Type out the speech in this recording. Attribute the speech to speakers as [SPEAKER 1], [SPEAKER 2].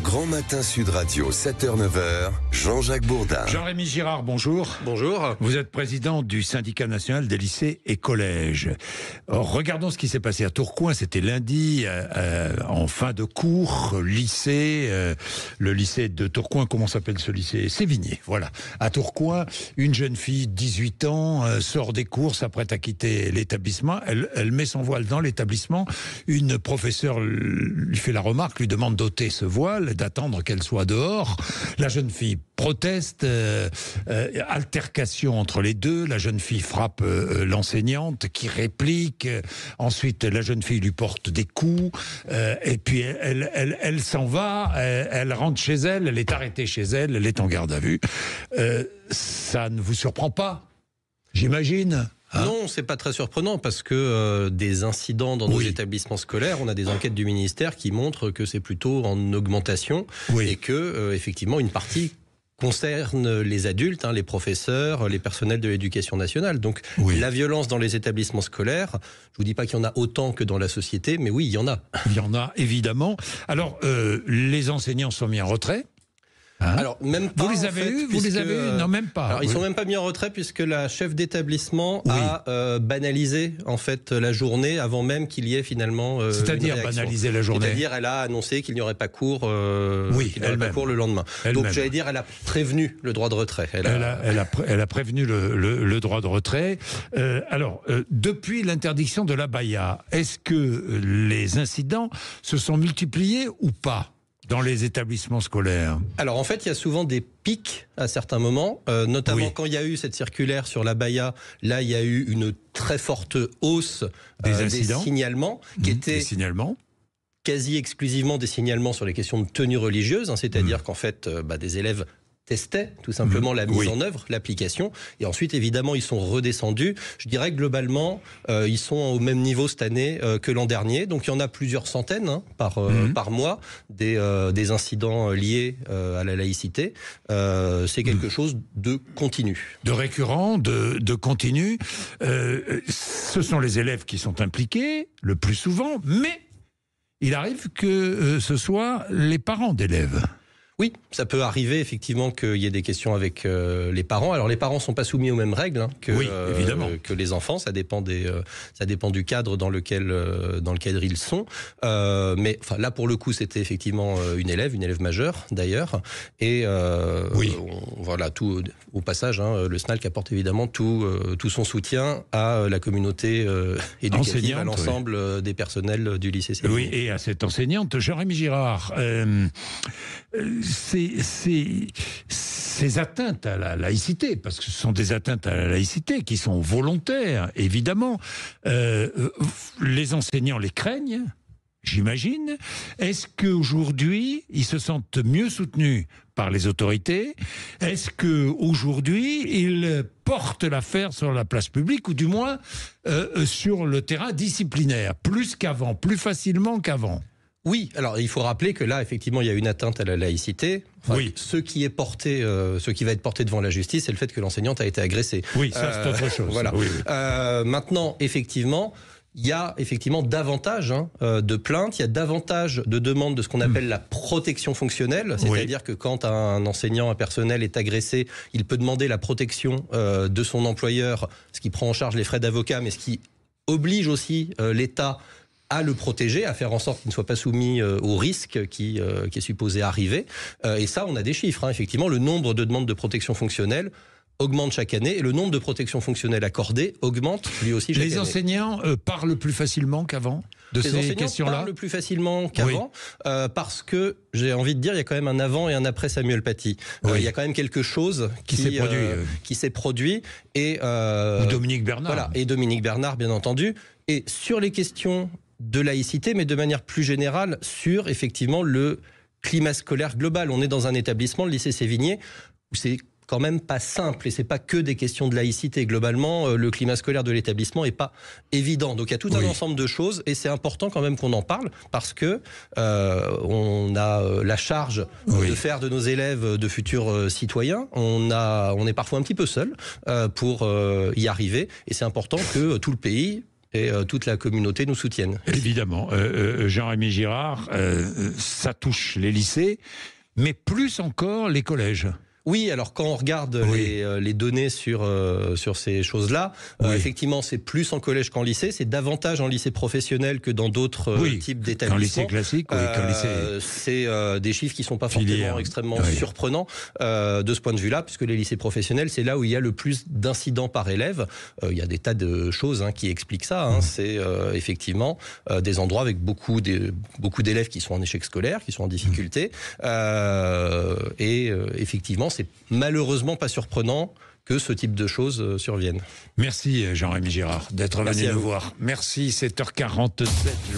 [SPEAKER 1] Grand Matin Sud Radio, 7h-9h, Jean-Jacques Bourdin.
[SPEAKER 2] Jean-Rémy Girard, bonjour.
[SPEAKER 3] Bonjour.
[SPEAKER 2] Vous êtes président du syndicat national des lycées et collèges. Alors, regardons ce qui s'est passé à Tourcoing. C'était lundi, en fin de cours, lycée. Le lycée de Tourcoing, comment s'appelle ce lycée? Sévigné, voilà. À Tourcoing, une jeune fille, 18 ans, sort des cours, s'apprête à quitter l'établissement. Elle met son voile dans l'établissement. Une professeure lui fait la remarque, lui demande d'ôter ce voile, d'attendre qu'elle soit dehors. La jeune fille proteste, altercation entre les deux. La jeune fille frappe l'enseignante qui réplique. Ensuite, la jeune fille lui porte des coups. Et puis, elle s'en va. Elle rentre chez elle. Elle est arrêtée chez elle. Elle est en garde à vue. Ça ne vous surprend pas, j'imagine?
[SPEAKER 3] Non, c'est pas très surprenant parce que des incidents dans nos établissements scolaires, on a des enquêtes du ministère qui montrent que c'est plutôt en augmentation et que effectivement une partie concerne les adultes, les professeurs, les personnels de l'éducation nationale. Donc la violence dans les établissements scolaires, je vous dis pas qu'il y en a autant que dans la société, mais oui, il y en a.
[SPEAKER 2] Il y en a évidemment. Alors les enseignants sont mis en retrait.
[SPEAKER 3] Alors même pas.
[SPEAKER 2] Vous les avez eus? Vous les avez eus? Non, même pas.
[SPEAKER 3] Alors ils sont même pas mis en retrait puisque la chef d'établissement a banalisé en fait la journée avant même qu'il y ait finalement.
[SPEAKER 2] C'est-à-dire banaliser la journée.
[SPEAKER 3] C'est-à-dire elle a annoncé qu'il n'y aurait pas cours. Qu'il n'y aurait pas cours le lendemain. Donc j'allais dire elle a prévenu le droit de retrait. Elle
[SPEAKER 2] a prévenu le droit de retrait. Alors depuis l'interdiction de l'abaya, est-ce que les incidents se sont multipliés ou pas dans les établissements scolaires?
[SPEAKER 3] Alors en fait, il y a souvent des pics à certains moments, notamment quand il y a eu cette circulaire sur l'abaya, là il y a eu une très forte hausse des signalements, qui étaient quasi exclusivement des signalements sur les questions de tenue religieuse, c'est-à-dire qu'en fait des élèves testaient tout simplement la mise en œuvre, l'application, et ensuite évidemment ils sont redescendus. Je dirais que globalement ils sont au même niveau cette année que l'an dernier, donc il y en a plusieurs centaines par mois des incidents liés à la laïcité. C'est quelque chose de continu.
[SPEAKER 2] De récurrent, de continu. Ce sont les élèves qui sont impliqués le plus souvent, mais il arrive que ce soit les parents d'élèves.
[SPEAKER 3] Oui, ça peut arriver effectivement qu'il y ait des questions avec les parents. Alors les parents ne sont pas soumis aux mêmes règles que les enfants. Ça dépend du cadre dans lequel ils sont. Mais là pour le coup c'était effectivement une élève majeure d'ailleurs. Et au passage, le SNALC apporte évidemment tout son soutien à la communauté éducative, à l'ensemble des personnels du lycée Sévigné.
[SPEAKER 2] Oui, et à cette enseignante, Jean-Rémy Girard. Ces atteintes à la laïcité, parce que ce sont des atteintes à la laïcité qui sont volontaires, évidemment, les enseignants les craignent, j'imagine. Est-ce qu'aujourd'hui, ils se sentent mieux soutenus par les autorités? Est-ce qu'aujourd'hui, ils portent l'affaire sur la place publique, ou du moins sur le terrain disciplinaire, plus qu'avant, plus facilement qu'avant?
[SPEAKER 3] Oui, alors il faut rappeler que là, effectivement, il y a une atteinte à la laïcité. Ce qui va être porté devant la justice, c'est le fait que l'enseignante a été agressée.
[SPEAKER 2] Oui, ça c'est autre chose.
[SPEAKER 3] Voilà. Maintenant, effectivement, il y a effectivement davantage de plaintes, il y a davantage de demandes de ce qu'on appelle la protection fonctionnelle, c'est-à-dire que quand un enseignant, un personnel est agressé, il peut demander la protection de son employeur, ce qui prend en charge les frais d'avocat, mais ce qui oblige aussi l'État à le protéger, à faire en sorte qu'il ne soit pas soumis au risque qui est supposé arriver. Et ça, on a des chiffres. Effectivement, le nombre de demandes de protection fonctionnelle augmente chaque année et le nombre de protections fonctionnelles accordées augmente lui aussi chaque année.
[SPEAKER 2] Les enseignants parlent plus facilement qu'avant de ces questions-là?
[SPEAKER 3] Les enseignants parlent plus facilement qu'avant parce que, j'ai envie de dire, il y a quand même un avant et un après Samuel Paty. Il y a quand même quelque chose qui s'est produit. Et,
[SPEAKER 2] ou Dominique Bernard.
[SPEAKER 3] Voilà, et Dominique Bernard, bien entendu. Et sur les questions de laïcité, mais de manière plus générale sur effectivement le climat scolaire global. On est dans un établissement, le lycée Sévigné, où c'est quand même pas simple, et c'est pas que des questions de laïcité. Globalement, le climat scolaire de l'établissement est pas évident. Donc il y a tout un ensemble de choses, et c'est important quand même qu'on en parle, parce que on a la charge de faire de nos élèves de futurs citoyens. On est parfois un petit peu seul pour y arriver, et c'est important que tout le pays et toute la communauté nous soutienne.
[SPEAKER 2] Évidemment. Jean-Rémy Girard, ça touche les lycées, mais plus encore les collèges.
[SPEAKER 3] Oui, alors quand on regarde les données sur ces choses-là, effectivement, c'est plus en collège qu'en lycée. C'est davantage en lycée professionnel que dans d'autres types d'établissements.
[SPEAKER 2] Qu'en lycée classique,
[SPEAKER 3] c'est des chiffres qui ne sont pas forcément extrêmement surprenants de ce point de vue-là, puisque les lycées professionnels, c'est là où il y a le plus d'incidents par élève. Il y a des tas de choses qui expliquent ça. C'est effectivement des endroits avec beaucoup d'élèves qui sont en échec scolaire, qui sont en difficulté. Et effectivement, c'est malheureusement pas surprenant que ce type de choses surviennent.
[SPEAKER 2] Merci Jean-Rémy Girard d'être venu nous voir. Merci, 7h47.